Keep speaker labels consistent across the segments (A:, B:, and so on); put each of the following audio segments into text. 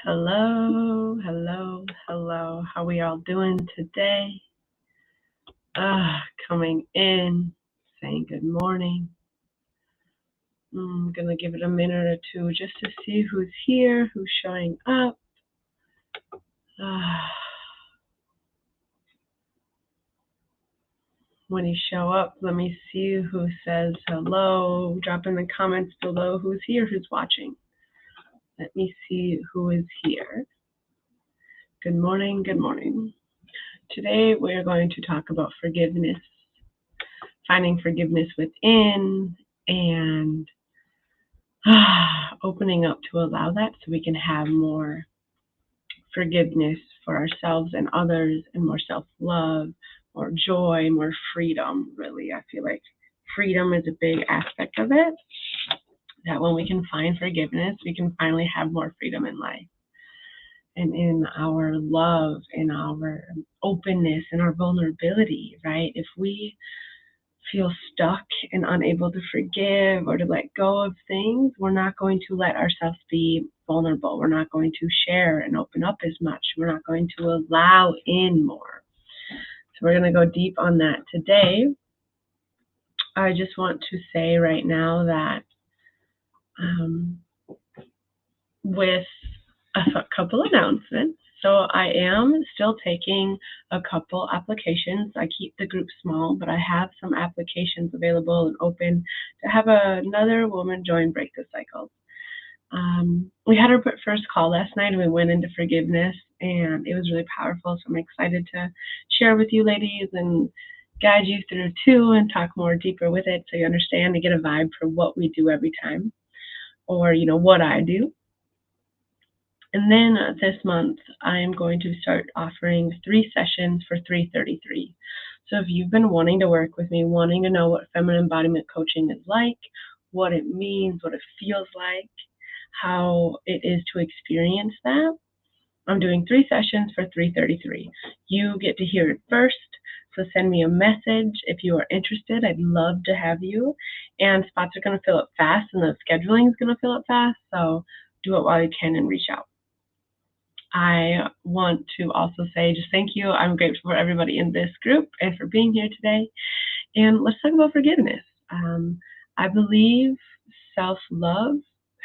A: Hello, hello, hello. How we all doing today? Coming in, saying good morning. I'm gonna give it a minute or two just to see who's here, who's showing up. Ah, when you show up, let me see who says hello. Drop in the comments below who's here, who's watching. Let me see who is here. Good morning, good morning. Today we're going to talk about forgiveness, finding forgiveness within, and opening up to allow that so we can have more forgiveness for ourselves and others, and more self-love, more joy, more freedom. Really, I feel like freedom is a big aspect of it, that when we can find forgiveness, we can finally have more freedom in life and in our love, in our openness, and our vulnerability, right? If we feel stuck and unable to forgive or to let go of things, we're not going to let ourselves be vulnerable. We're not going to share and open up as much. We're not going to allow in more. So we're going to go deep on that today. I just want to say right now that with a couple announcements. So I am still taking a couple applications. I keep the group small, but I have some applications available and open to have another woman join Break the Cycle. We had our first call last night and we went into forgiveness, and it was really powerful. So I'm excited to share with you ladies and guide you through too, and talk more deeper with it so you understand and get a vibe for what we do every time, or what I do. And then this month, I'm going to start offering 3 sessions for $333. So if you've been wanting to work with me, wanting to know what feminine embodiment coaching is like, what it means, what it feels like, how it is to experience that, I'm doing 3 sessions for $333. You get to hear it first. So send me a message if you are interested. I'd love to have you. And spots are going to fill up fast, and the scheduling is going to fill up fast. So do it while you can and reach out. I want to also say just thank you. I'm grateful for everybody in this group and for being here today. And let's talk about forgiveness. I believe self-love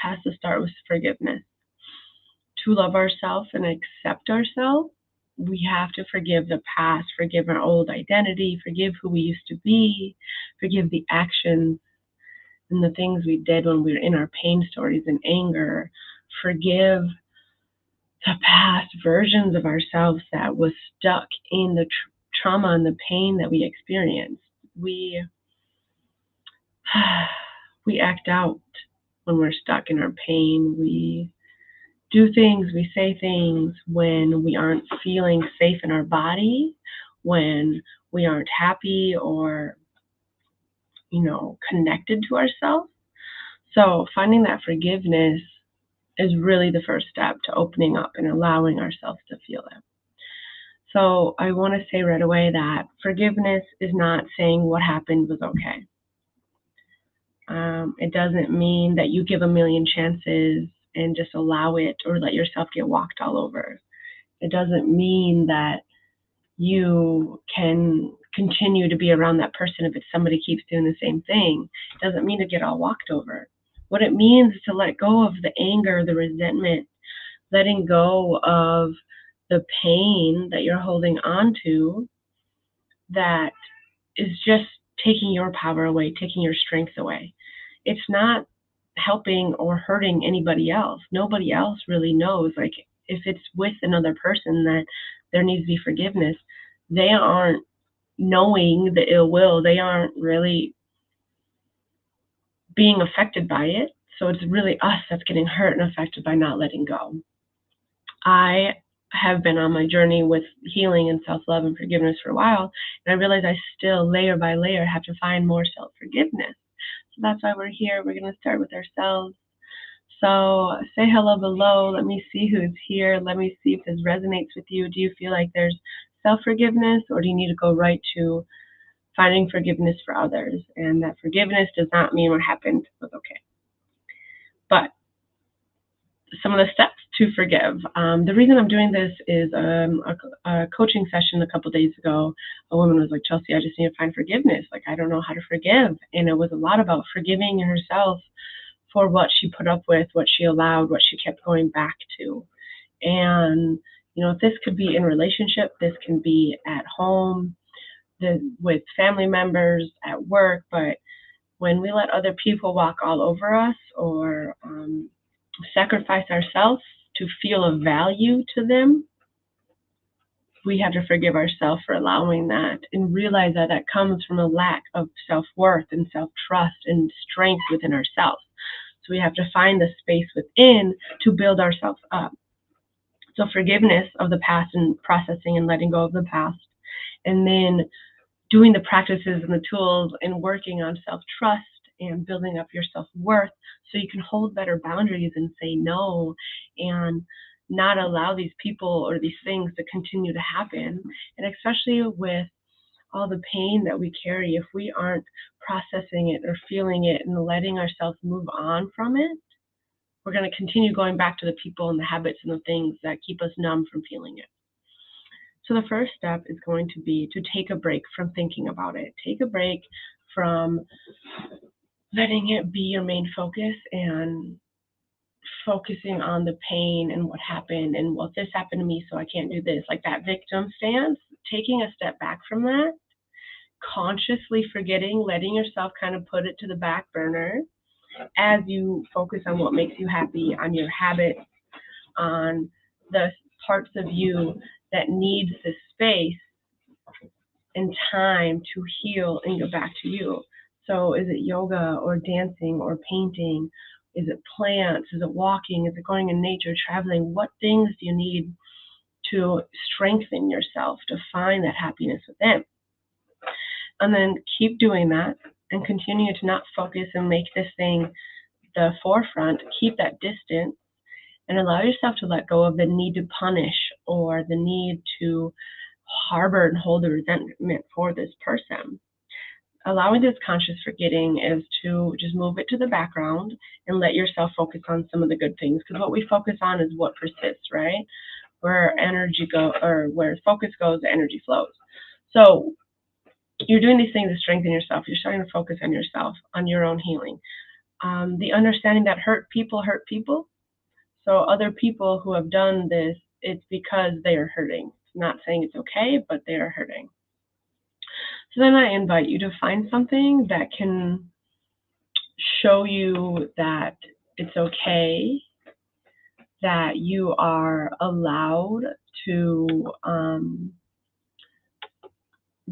A: has to start with forgiveness. To love ourselves and accept ourselves, we have to forgive the past, forgive our old identity, forgive who we used to be, forgive the actions and the things we did when we were in our pain stories and anger, forgive the past versions of ourselves that was stuck in the trauma and the pain that we experienced. We act out when we're stuck in our pain. We do things, we say things when we aren't feeling safe in our body, when we aren't happy or, connected to ourselves. So finding that forgiveness is really the first step to opening up and allowing ourselves to feel it. So I want to say right away that forgiveness is not saying what happened was okay. It doesn't mean that you give a million chances and just allow it or let yourself get walked all over. It doesn't mean that you can continue to be around that person if it's somebody keeps doing the same thing. It doesn't mean to get all walked over. What it means is to let go of the anger, the resentment, letting go of the pain that you're holding on to that is just taking your power away, taking your strength away. It's not helping or hurting anybody else. Nobody else really knows. Like, if it's with another person that there needs to be forgiveness, they aren't knowing the ill will. They aren't really being affected by it. So it's really us that's getting hurt and affected by not letting go. I have been on my journey with healing and self-love and forgiveness for a while, and I realize I still, layer by layer, have to find more self-forgiveness. So that's why we're here. We're going to start with ourselves. So say hello below. Let me see who's here. Let me see if this resonates with you. Do you feel like there's self-forgiveness, or do you need to go right to finding forgiveness for others? And that forgiveness does not mean what happened was okay. But some of the steps to forgive. The reason I'm doing this is a coaching session a couple days ago. A woman was like, Chelsea, I just need to find forgiveness. Like, I don't know how to forgive. And it was a lot about forgiving herself for what she put up with, what she allowed, what she kept going back to. And, this could be in relationship, this can be at home, with family members, at work, but when we let other people walk all over us or sacrifice ourselves to feel of value to them, we have to forgive ourselves for allowing that and realize that that comes from a lack of self-worth and self-trust and strength within ourselves. So we have to find the space within to build ourselves up. So forgiveness of the past and processing and letting go of the past, and then doing the practices and the tools and working on self-trust and building up your self-worth so you can hold better boundaries and say no and not allow these people or these things to continue to happen. And especially with all the pain that we carry, if we aren't processing it or feeling it and letting ourselves move on from it, we're going to continue going back to the people and the habits and the things that keep us numb from feeling it. So the first step is going to be to take a break from thinking about it. Take a break from letting it be your main focus and focusing on the pain and what happened and, well, this happened to me, so I can't do this. Like that victim stance, taking a step back from that, consciously forgetting, letting yourself kind of put it to the back burner as you focus on what makes you happy, on your habits, on the parts of you that needs the space and time to heal and go back to you. So is it yoga or dancing or painting? Is it plants? Is it walking? Is it going in nature, traveling? What things do you need to strengthen yourself to find that happiness within? And then keep doing that and continue to not focus and make this thing the forefront. Keep that distance and allow yourself to let go of the need to punish or the need to harbor and hold the resentment for this person. Allowing this conscious forgetting is to just move it to the background and let yourself focus on some of the good things. Because what we focus on is what persists, right? Where energy go or where focus goes, the energy flows. So you're doing these things to strengthen yourself. You're starting to focus on yourself, on your own healing. The understanding that hurt people. So other people who have done this, it's because they are hurting. It's not saying it's okay, but they are hurting. So then I invite you to find something that can show you that it's okay, that you are allowed to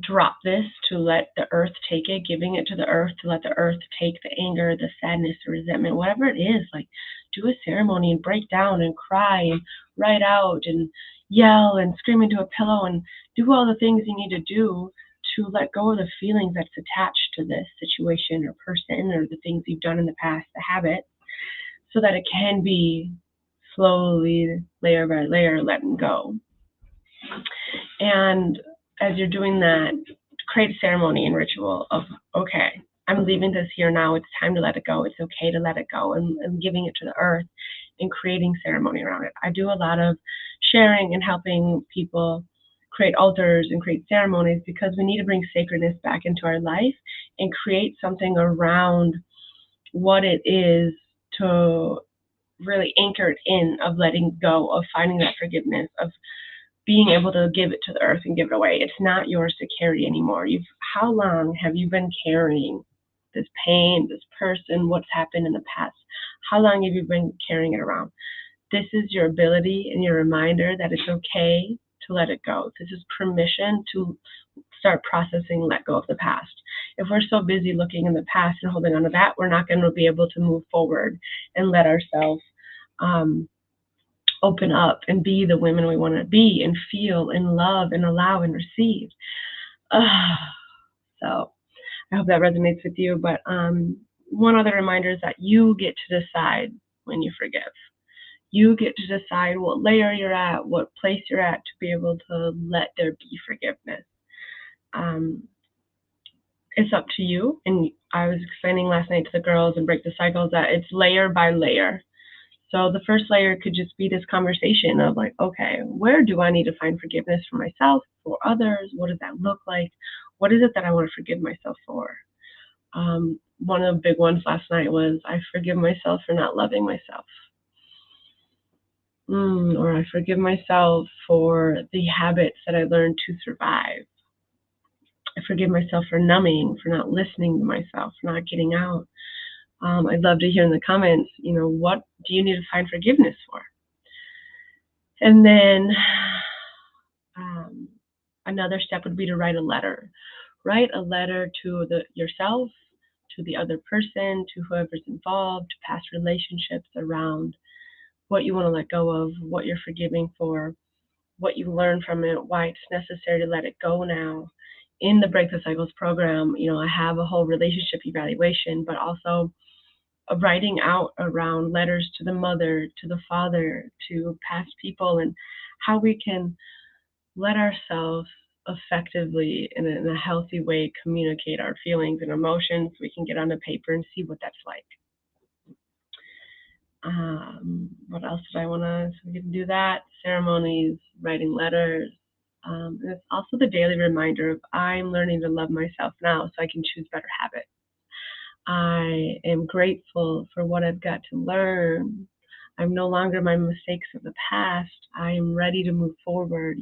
A: drop this, to let the earth take it, giving it to the earth, to let the earth take the anger, the sadness, the resentment, whatever it is. Like, do a ceremony and break down and cry and write out and yell and scream into a pillow and do all the things you need to do to let go of the feelings that's attached to this situation or person or the things you've done in the past, the habits, so that it can be slowly, layer by layer, letting go. And as you're doing that, create a ceremony and ritual of, okay, I'm leaving this here now. It's time to let it go. It's okay to let it go, and giving it to the earth and creating ceremony around it. I do a lot of sharing and helping people create altars and create ceremonies because we need to bring sacredness back into our life and create something around what it is to really anchor it in, of letting go, of finding that forgiveness, of being able to give it to the earth and give it away. It's not yours to carry anymore. How long have you been carrying this pain, this person, what's happened in the past? How long have you been carrying it around? This is your ability and your reminder that it's okay to let it go. This is permission to start processing, let go of the past. If we're so busy looking in the past and holding on to that, we're not going to be able to move forward and let ourselves open up and be the women we want to be and feel and love and allow and receive. So I hope that resonates with you. But one other reminder is that you get to decide when you forgive. You get to decide what layer you're at, what place you're at to be able to let there be forgiveness. It's up to you. And I was explaining last night to the girls and Break the Cycles that it's layer by layer. So the first layer could just be this conversation of like, okay, where do I need to find forgiveness for myself, for others? What does that look like? What is it that I want to forgive myself for? One of the big ones last night was I forgive myself for not loving myself. Or I forgive myself for the habits that I learned to survive. I forgive myself for numbing, for not listening to myself, for not getting out. I'd love to hear in the comments, what do you need to find forgiveness for? And then another step would be to write a letter. Write a letter to yourself, to the other person, to whoever's involved, to past relationships around what you want to let go of, what you're forgiving for, what you learned from it, why it's necessary to let it go now. In the Break the Cycles program, I have a whole relationship evaluation, but also writing out around letters to the mother, to the father, to past people, and how we can let ourselves effectively in a healthy way communicate our feelings and emotions. We can get on the paper and see what that's like. What else did I want to? So we can do that. Ceremonies, writing letters. And it's also the daily reminder of I'm learning to love myself now so I can choose better habits. I am grateful for what I've got to learn. I'm no longer my mistakes of the past. I am ready to move forward.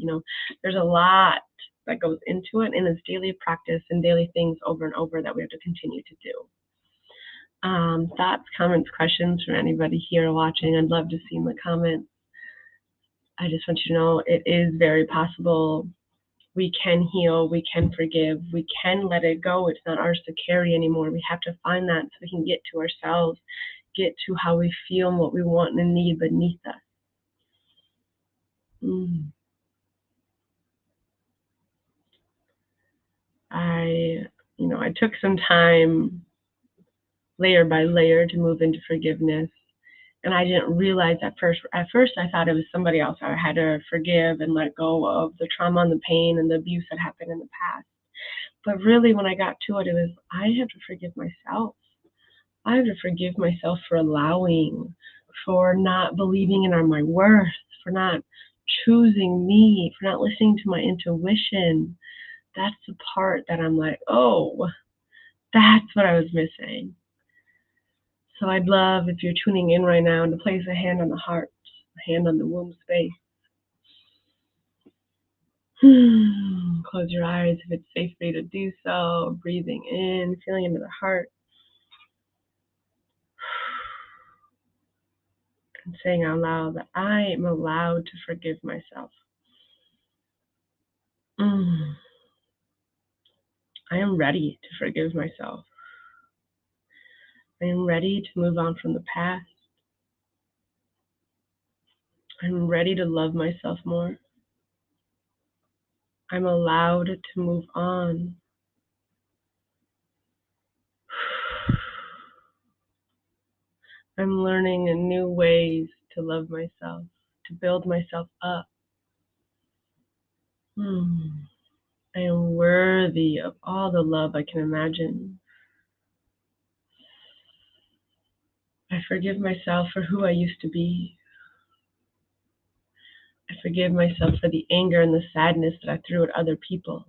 A: There's a lot that goes into it, and it's daily practice and daily things over and over that we have to continue to do. Thoughts, comments, questions from anybody here watching? I'd love to see in the comments. I just want you to know it is very possible. We can heal, we can forgive, we can let it go. It's not ours to carry anymore. We have to find that so we can get to ourselves, get to how we feel and what we want and need beneath us. I took some time layer by layer to move into forgiveness. And I didn't realize at first. At first, I thought it was somebody else I had to forgive and let go of the trauma and the pain and the abuse that happened in the past. But really, when I got to it, it was I have to forgive myself. I have to forgive myself for allowing, for not believing in my worth, for not choosing me, for not listening to my intuition. That's the part that I'm like, oh, that's what I was missing. So I'd love, if you're tuning in right now, to place a hand on the heart, a hand on the womb space. Close your eyes if it's safe for you to do so. Breathing in, feeling into the heart. And saying out loud that I am allowed to forgive myself. I am ready to forgive myself. I am ready to move on from the past. I'm ready to love myself more. I'm allowed to move on. I'm learning new ways to love myself, to build myself up. I am worthy of all the love I can imagine. I forgive myself for who I used to be. I forgive myself for the anger and the sadness that I threw at other people.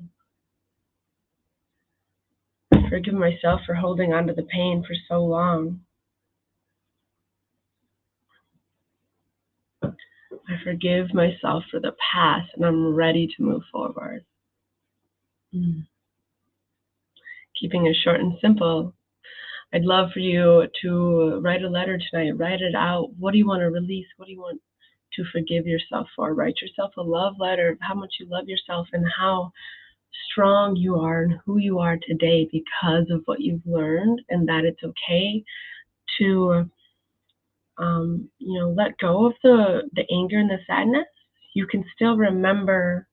A: I forgive myself for holding on to the pain for so long. I forgive myself for the past, and I'm ready to move forward. Keeping it short and simple, I'd love for you to write a letter tonight. Write it out. What do you want to release? What do you want to forgive yourself for? Write yourself a love letter of how much you love yourself and how strong you are and who you are today because of what you've learned, and that it's okay to let go of the anger and the sadness. You can still remember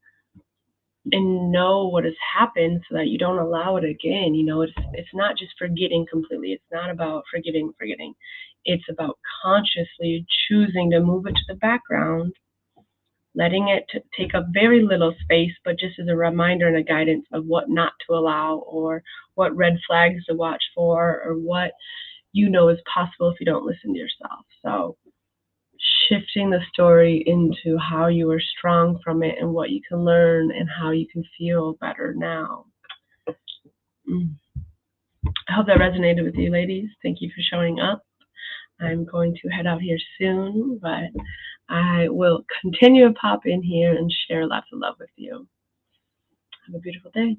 A: and know what has happened so that you don't allow it again. It's not just forgetting completely. It's not about forgetting. It's about consciously choosing to move it to the background, letting it take up very little space, but just as a reminder and a guidance of what not to allow, or what red flags to watch for, or what is possible if you don't listen to yourself. So shifting the story into how you were strong from it and what you can learn and how you can feel better now. I hope that resonated with you, ladies. Thank you for showing up. I'm going to head out here soon, but I will continue to pop in here and share lots of love with you. Have a beautiful day.